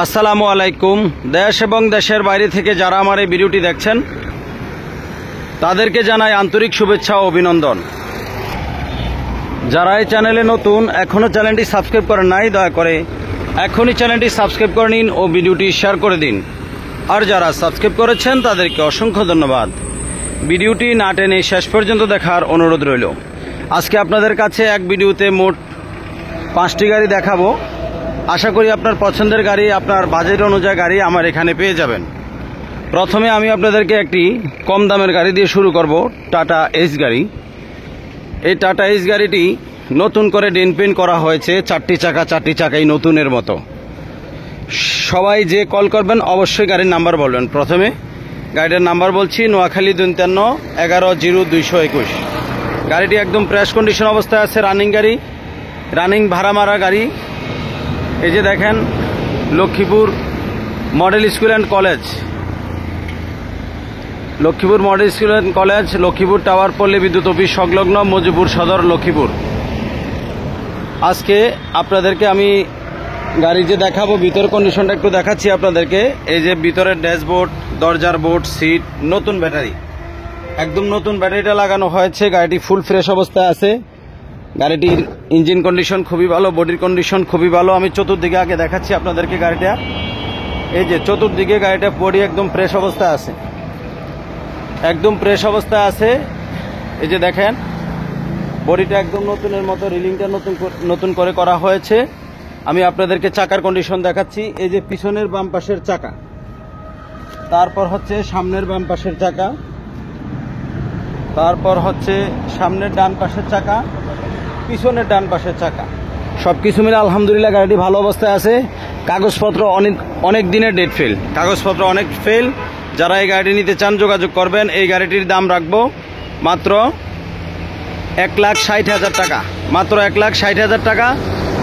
আসসালামু আলাইকুম। দেশ এবং দেশের বাইরে থেকে যারা আমার এই ভিডিওটি দেখছেন তাদেরকে জানাই আন্তরিক শুভেচ্ছা ও অভিনন্দন। যারা এই চ্যানেলে নতুন, এখনও চ্যানেলটি সাবস্ক্রাইব করেন নাই, দয়া করে এখনই চ্যানেলটি সাবস্ক্রাইব করে নিন ও ভিডিওটি শেয়ার করে দিন। আর যারা সাবস্ক্রাইব করেছেন তাদেরকে অসংখ্য ধন্যবাদ। ভিডিওটি না টেনে শেষ পর্যন্ত দেখার অনুরোধ রইল। আজকে আপনাদের কাছে এক ভিডিওতে মোট 5টি গাড়ি দেখাবো। আশা করি আপনার পছন্দের গাড়ি, আপনার বাজেট অনুযায়ী গাড়ি আমার এখানে পেয়ে যাবেন। প্রথমে আমি আপনাদেরকে একটি কম দামের গাড়ি দিয়ে শুরু করব, টাটা এস গাড়ি। এই টাটা এস গাড়িটি নতুন করে ডেন পেন্ট করা হয়েছে, চারটি চাকাই নতুনের মতো। সবাই যে কল করবেন অবশ্যই গাড়ির নাম্বার বলবেন। প্রথমে গাড়িটার নাম্বার বলছি, নোয়াখালী 53-11-0221। গাড়িটি একদম ফ্রেশ কন্ডিশন অবস্থায় আছে, রানিং গাড়ি, রানিং ভাড়া মারা গাড়ি। এই যে দেখেন, Lakshmipur model school and college, Lakshmipur model school and college, Lakshmipur tower পল্লী বিদ্যুৎ অফিস সংলগ্ন, মজিপুর সদর, লক্ষ্মীপুর। আজকে আপনাদেরকে আমি গাড়ি যে দেখাবো, ভিতরের কন্ডিশনটা একটু দেখাচ্ছি আপনাদেরকে। এই যে ভিতরের ড্যাশবোর্ড, দরজার বোর্ড, সিট, নতুন ব্যাটারি, একদম নতুন ব্যাটারিটা লাগানো হয়েছে। গাড়িটি ফুল ফ্রেশ অবস্থায় আছে। গাড়িটির ইঞ্জিন কন্ডিশন খুবই ভালো, বডির কন্ডিশন খুবই ভালো। আমি চতুর্দিকে আগে দেখাচ্ছি আপনাদেরকে গাড়িটা। এই যে চতুর্দিকে গাড়িটা বডি একদম ফ্রেশ অবস্থায় আছে, একদম ফ্রেশ অবস্থায় আছে। এই যে দেখেন, বডিটা একদম নতুনের মতো, রিলিংটা নতুন করে করা হয়েছে। আমি আপনাদেরকে চাকার কন্ডিশন দেখাচ্ছি। এই যে পিছনের বাম পাশের চাকা, তারপর হচ্ছে সামনের বাম পাশের চাকা, তারপর হচ্ছে সামনের ডান পাশের চাকা, পিছনের ডান পাশের চাকা, সবকিছু মিলে আলহামদুলিল্লাহ গাড়িটি ভালো অবস্থায় আছে। কাগজপত্র অনেক দিনের ডেট ফেল, কাগজপত্র অনেক ফেল। যারা এই গাড়িটি নিতে চান যোগাযোগ করবেন। এই গাড়িটির দাম রাখবো মাত্র 1,60,000 টাকা, মাত্র 1,60,000 টাকা।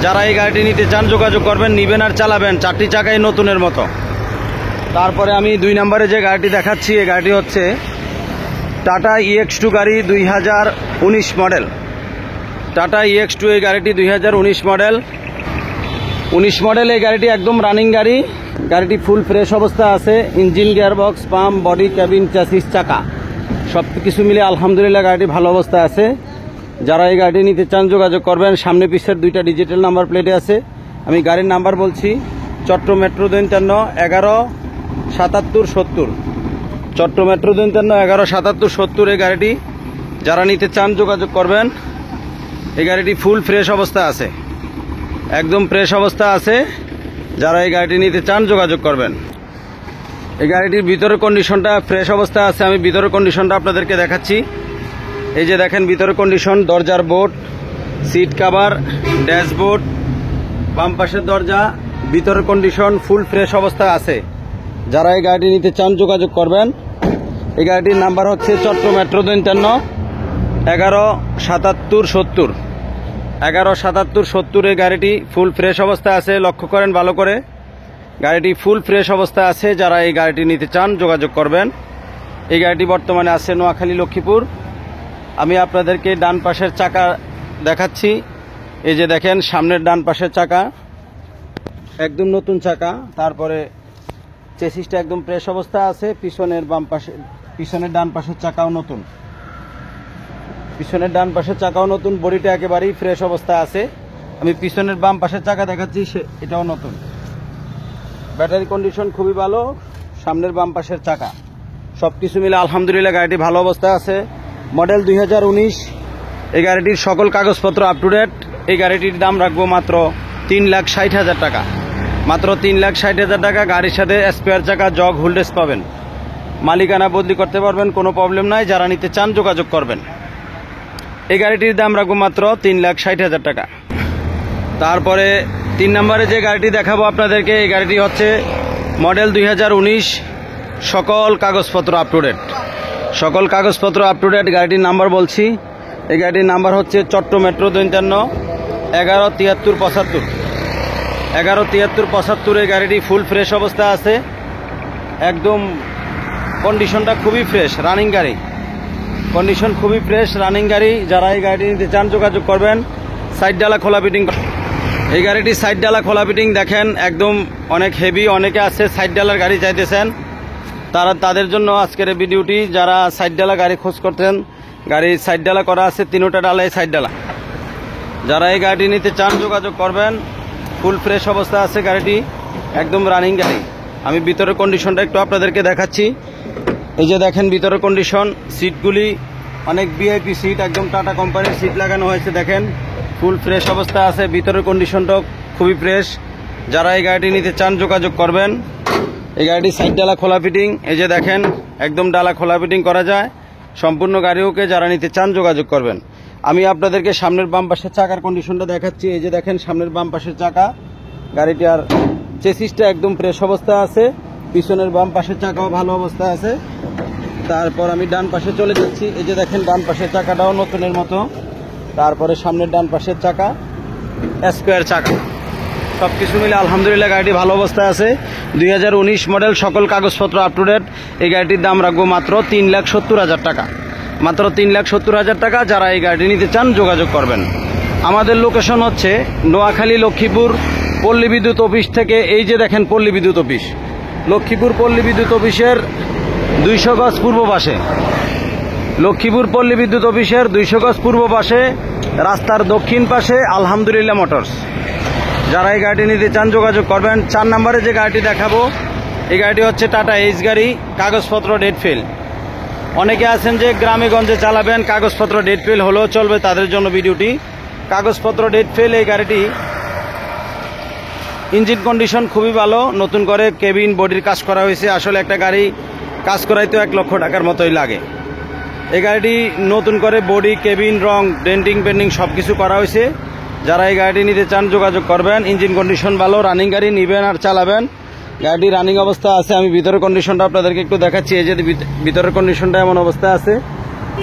যারা এই গাড়িটি নিতে চান যোগাযোগ করবেন, নিবেন আর চালাবেন, চারটি চাকাই নতুনের মতো। তারপরে আমি 2 নম্বরে যে গাড়িটি দেখাচ্ছি, এই গাড়িটি হচ্ছে টাটা EX2 গাড়ি, 2019 মডেল। টাটা EX2 এই গাড়িটি 2019 মডেল। 19 মডেল এই গাড়িটি একদম রানিং গাড়ি। গাড়িটি ফুল ফ্রেশ অবস্থা আছে। Engine, gearbox, pump, body, cabin, chassis, চাকা সব কিছু মিলে আলহামদুলিল্লাহ গাড়িটি ভালো অবস্থায় আছে। যারা এই গাড়িটি নিতে চান যোগাযোগ করবেন। সামনে পিছের 2টা ডিজিটাল নাম্বার প্লেটে আছে। আমি গাড়ির নাম্বার বলছি, চট্টগ্রাম মেট্রো 53-11-77-70, চট্টগ্রাম মেট্রো 53-11-77-70। এই গাড়িটি যারা নিতে চান যোগাযোগ করবেন। এই গাড়িটি ফুল ফ্রেশ অবস্থা আছে, একদম ফ্রেশ অবস্থা আছে। যারা এই গাড়িটি নিতে চান যোগাযোগ করবেন। এই গাড়িটির ভিতরের কন্ডিশনটা ফ্রেশ অবস্থা আছে। আমি ভিতরের কন্ডিশনটা আপনাদেরকে দেখাচ্ছি। এই যে দেখেন ভিতরের কন্ডিশন, দরজার বোর্ড, সিট কাভার, ড্যাশবোর্ড, বাম পাশের দরজা, ভিতরের কন্ডিশন ফুল ফ্রেশ অবস্থা আছে। যারা এই গাড়িটি নিতে চান যোগাযোগ করবেন। এই গাড়িটির নাম্বার হচ্ছে চট্টগ্রাম মেট্রো 53-11-77-70, 11-77-70। এই গাড়িটি ফুল ফ্রেশ অবস্থায় আছে। লক্ষ্য করেন ভালো করে, গাড়িটি ফুল ফ্রেশ অবস্থায় আছে। যারা এই গাড়িটি নিতে চান যোগাযোগ করবেন। এই গাড়িটি বর্তমানে আছে নোয়াখালী, লক্ষ্মীপুর। আমি আপনাদেরকে ডান পাশের চাকা দেখাচ্ছি। এই যে দেখেন, সামনের ডান পাশের চাকা একদম নতুন চাকা। তারপরে চেসিসটা একদম ফ্রেশ অবস্থায় আছে। পিছনের ডান পাশের চাকাও নতুন, পিছনের ডান পাশের চাকাও নতুন। বডিটা একেবারেই ফ্রেশ অবস্থায় আছে। আমি পিছনের বাম পাশের চাকা দেখাচ্ছি, এটাও নতুন। ব্যাটারি কন্ডিশন খুবই ভালো। সামনের বাম পাশের চাকা সবকিছু মিলে আলহামদুলিল্লাহ গাড়িটি ভালো অবস্থায় আছে। মডেল 2019। এই গাড়িটির সকল কাগজপত্র আপ টু ডেট। এই গাড়িটির দাম রাখবো মাত্র 3,60,000 টাকা, মাত্র 3,60,000 টাকা। গাড়ির সাথে স্পেয়ার চাকা, জগ, হুলডেস পাবেন। মালিকানা বদলি করতে পারবেন, কোনো প্রবলেম নাই। যারা নিতে চান যোগাযোগ করবেন। এই গাড়িটির দাম রাখবো মাত্র 3,60,000 টাকা। তারপরে 3 নম্বরে যে গাড়িটি দেখাবো আপনাদেরকে, এই গাড়িটি হচ্ছে মডেল 2019, সকল কাগজপত্র আপ টু ডেট, সকল কাগজপত্র আপ টু ডেট। গাড়িটির নাম্বার বলছি, এই গাড়িটির নাম্বার হচ্ছে চট্টগ্রাম মেট্রো 53-11-73-75, 11-73-75। এই গাড়িটি ফুল ফ্রেশ অবস্থা আছে, একদম কন্ডিশনটা খুবই ফ্রেশ, রানিং গাড়ি, কন্ডিশন খুবই ফ্রেশ, রানিং গাড়ি। যারা এই গাড়িটি নিতে চান যোগাযোগ করবেন। সাইড ডালা খোলা ফিটিং এই গাড়িটি সাইড ডালা খোলা ফিটিং দেখেন, একদম অনেক হেভি। অনেকে আছে সাইড ডালার গাড়ি চাইতেছেন, তাদের জন্য আজকের এই ভিডিওটি। যারা সাইড ডালা গাড়ি খোঁজ করতেন, গাড়ির সাইড ডালা করা আছে, তিনোটা ডালাই সাইড ডালা। যারা এই গাড়িটি নিতে চান যোগাযোগ করবেন। ফুল ফ্রেশ অবস্থা আছে গাড়িটি, একদম রানিং গাড়ি। আমি ভিতরের কন্ডিশনটা একটু আপনাদেরকে দেখাচ্ছি। এই যে দেখেন ভিতরের কন্ডিশন, সিটগুলি অনেক ভিআইপি সিট, একদম টাটা কোম্পানির সিট লাগানো হয়েছে। দেখেন ফুল ফ্রেশ অবস্থা আছে, ভিতরের কন্ডিশনটাও খুবই ফ্রেশ। যারা এই গাড়িটি নিতে চান যোগাযোগ করবেন। এই গাড়িটি সাইড ডালা খোলা ফিটিং, এই যে দেখেন একদম ডালা খোলা ফিটিং করা যায় সম্পূর্ণ গাড়িওকে। যারা নিতে চান যোগাযোগ করবেন। আমি আপনাদেরকে সামনের বাম পাশের চাকার কন্ডিশনটা দেখাচ্ছি। এই যে দেখেন সামনের বাম পাশের চাকা, গাড়িটার চেসিসটা একদম ফ্রেশ অবস্থা আছে। পিছনের বাম পাশের চাকাও ভালো অবস্থা আছে। তারপর আমি ডান পাশে চলে যাচ্ছি। এই যে দেখেন ডান পাশের চাকাটাও নতুনের মতো। তারপরে সামনের ডান পাশের চাকা স্কোয়ার চাকা, সবকিছু মিলে আলহামদুলিল্লাহ গাড়িটি ভালো অবস্থায় আছে। 2019 মডেল, সকল কাগজপত্র আপ টু ডেট। এই গাড়িটির দাম রাখবো মাত্র 3,70,000 টাকা, মাত্র 3,70,000 টাকা। যারা এই গাড়িটি নিতে চান যোগাযোগ করবেন। আমাদের লোকেশন হচ্ছে নোয়াখালী লক্ষ্মীপুর পল্লী বিদ্যুৎ অফিস থেকে। এই যে দেখেন পল্লী বিদ্যুৎ অফিস, লক্ষ্মীপুর পল্লী বিদ্যুৎ অফিসের 200 গজ পূর্ব পাশে, লক্ষ্মীপুর পল্লী বিদ্যুৎ অফিসের 200 গজ পূর্ব পাশে, রাস্তার দক্ষিণ পাশে আলহামদুলিল্লাহ মোটরস। যারা এই গাড়িটি নিতে চান যোগাযোগ করবেন। 4 নম্বরে যে গাড়িটি দেখাবো, এই গাড়িটি হচ্ছে টাটা এইচ গাড়ি, কাগজপত্র ডেট ফেল। অনেকে আছেন যে গ্রামে গঞ্জে চালাবেন, কাগজপত্র ডেট ফেল হলেও চলবে, তাদের জন্য ভিডিওটি। কাগজপত্র ডেট ফেল, এই গাড়িটি ইঞ্জিন কন্ডিশন খুবই ভালো, নতুন করে কেবিন বডির কাজ করা হয়েছে। আসলে একটা গাড়ি কাজ করাইতে 1 লক্ষ টাকার মতোই লাগে। এই গাড়িটি নতুন করে বডি, কেবিন, রং, ডেন্টিং পেন্টিং সব কিছু করা হয়েছে। যারা এই গাড়িটি নিতে চান যোগাযোগ করবেন। ইঞ্জিন কন্ডিশন ভালো, রানিং গাড়ি, নিবেন আর চালাবেন। গাড়িটি রানিং অবস্থা আছে। আমি ভিতরের কন্ডিশনটা আপনাদেরকে একটু দেখাচ্ছি। এই যে ভিতরের কন্ডিশনটা এমন অবস্থা আছে,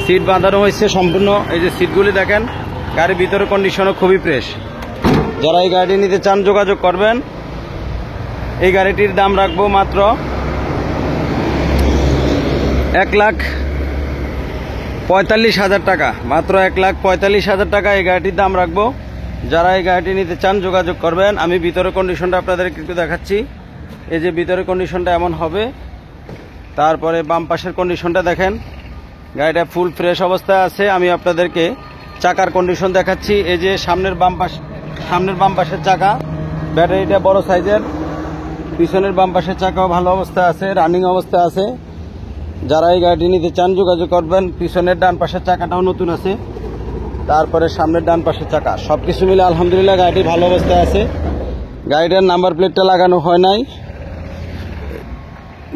সিট বাঁধানো হয়েছে সম্পূর্ণ। এই যে সিটগুলি দেখেন, গাড়ির ভিতরের কন্ডিশনও খুবই ফ্রেশ। যারা এই গাড়িটি নিতে চান যোগাযোগ করবেন। এই গাড়িটির দাম রাখবো মাত্র 1,45,000 টাকা, মাত্র 1,45,000 টাকা এই গাড়িটির দাম রাখবো। যারা এই গাড়িটি নিতে চান যোগাযোগ করবেন। আমি ভিতরের কন্ডিশনটা আপনাদেরকে একটু দেখাচ্ছি। এই যে ভিতরের কন্ডিশনটা এমন হবে। তারপরে বাম পাশের কন্ডিশনটা দেখেন, গাড়িটা ফুল ফ্রেশ অবস্থায় আছে। আমি আপনাদেরকে চাকার কন্ডিশন দেখাচ্ছি। এই যে সামনের বাম পাশের চাকা, ব্যাটারিটা বড় সাইজের। পিছনের বাম পাশের চাকাও ভালো অবস্থা আছে, রানিং অবস্থা আছে। যারা এই গাড়িটি নিতে চান যোগাযোগ করবেন। পিছনের ডান পাশের চাকাটাও নতুন আছে। তারপরে সামনের ডান পাশের চাকা, সবকিছু মিলে আলহামদুলিল্লাহ গাড়িটি ভালো অবস্থায় আছে। গাড়িটার নাম্বার প্লেটটা লাগানো হয় নাই।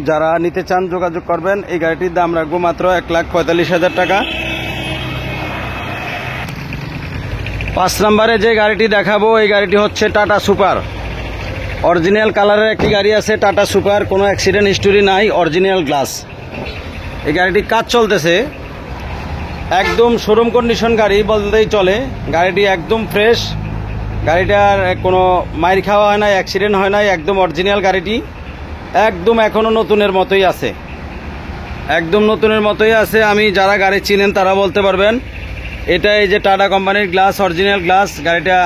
যারা নিতে চান যোগাযোগ করবেন। এই গাড়িটির দাম রাখবো মাত্র 1,45,000 টাকা। 5 নম্বরে যে গাড়িটি দেখাবো, এই গাড়িটি হচ্ছে টাটা সুপার। অরিজিনাল কালারের একটি গাড়ি আছে, টাটা সুপার। কোনো অ্যাক্সিডেন্ট হিস্টোরি নাই, অরিজিনাল গ্লাস। এই গাড়িটি কাজ চলতেছে, একদম শোরুম কন্ডিশন গাড়ি বলতেই চলে। গাড়িটি একদম ফ্রেশ, গাড়িটার কোনো মাইর খাওয়া হয় নাই, অ্যাক্সিডেন্ট হয় নাই, একদম অরিজিনাল গাড়িটি। একদম এখনো নতুনের মতোই আছে, একদম নতুনের মতোই আছে। আমি যারা গাড়ি চিনেন তারা বলতে পারবেন। এটা এই যে টাটা কোম্পানির গ্লাস, অরিজিনাল গ্লাস। গাড়িটা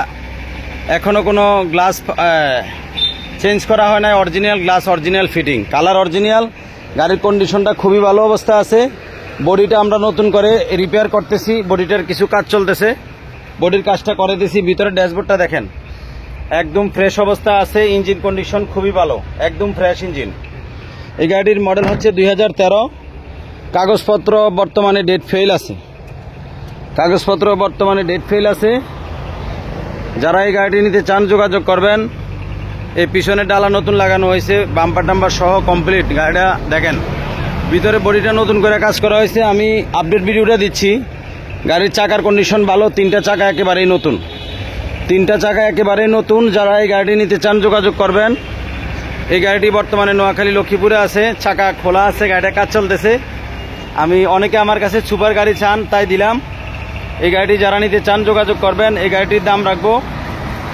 এখনো কোনো গ্লাস চেঞ্জ করা হয় নাই, original glass, original fitting, colour original. গাড়ির কন্ডিশনটা খুবই ভালো অবস্থা আছে। বডিটা আমরা নতুন করে রিপেয়ার করতেছি, বডিটার কিছু কাজ চলতেছে, বডির কাজটা করে দিছি। ভিতরে ড্যাশবোর্ডটা দেখেন, একদম ফ্রেশ অবস্থা আছে। ইঞ্জিন কন্ডিশন খুবই ভালো, একদম ফ্রেশ ইঞ্জিন। এই গাড়ির মডেল হচ্ছে 2013। কাগজপত্র বর্তমানে ডেট ফেল আছে, কাগজপত্র বর্তমানে ডেট ফেল আছে। যারা এই গাড়িটি নিতে চান যোগাযোগ করবেন। এই পিছনে ডালা নতুন লাগানো হয়েছে, বাম্পার টাম্পার সহ কমপ্লিট। গাড়িটা দেখেন, ভিতরে বডিটা নতুন করে কাজ করা হয়েছে। আমি আপডেট ভিডিওটা দিচ্ছি। গাড়ির চাকার কন্ডিশন ভালো, 3টা চাকা একেবারেই নতুন, 3টা চাকা একেবারেই নতুন। যারা এই গাড়িটি নিতে চান যোগাযোগ করবেন। এই গাড়িটি বর্তমানে নোয়াখালী লক্ষ্মীপুরে আছে, চাকা খোলা আছে, গাড়িটা কাজ চলতেছে। আমি অনেকে আমার কাছে সুপার গাড়ি চান, তাই দিলাম। এই গাড়িটি যারা নিতে চান যোগাযোগ করবেন। এই গাড়িটির দাম রাখবো,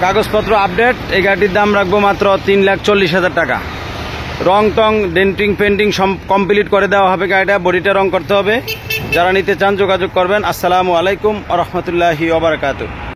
কাগজপত্র আপডেট। এই গাড়িটির দাম রাখবো মাত্র 3,40,000 টাকা। রং টং, ডেন্টিং পেন্টিং কমপ্লিট করে দেওয়া হবে। গাড়িটা বডিটা রং করতে হবে। যারা নিতে চান যোগাযোগ করবেন। আসসালামু আলাইকুম ওয়া রাহমাতুল্লাহি ওয়া বারাকাতুহু।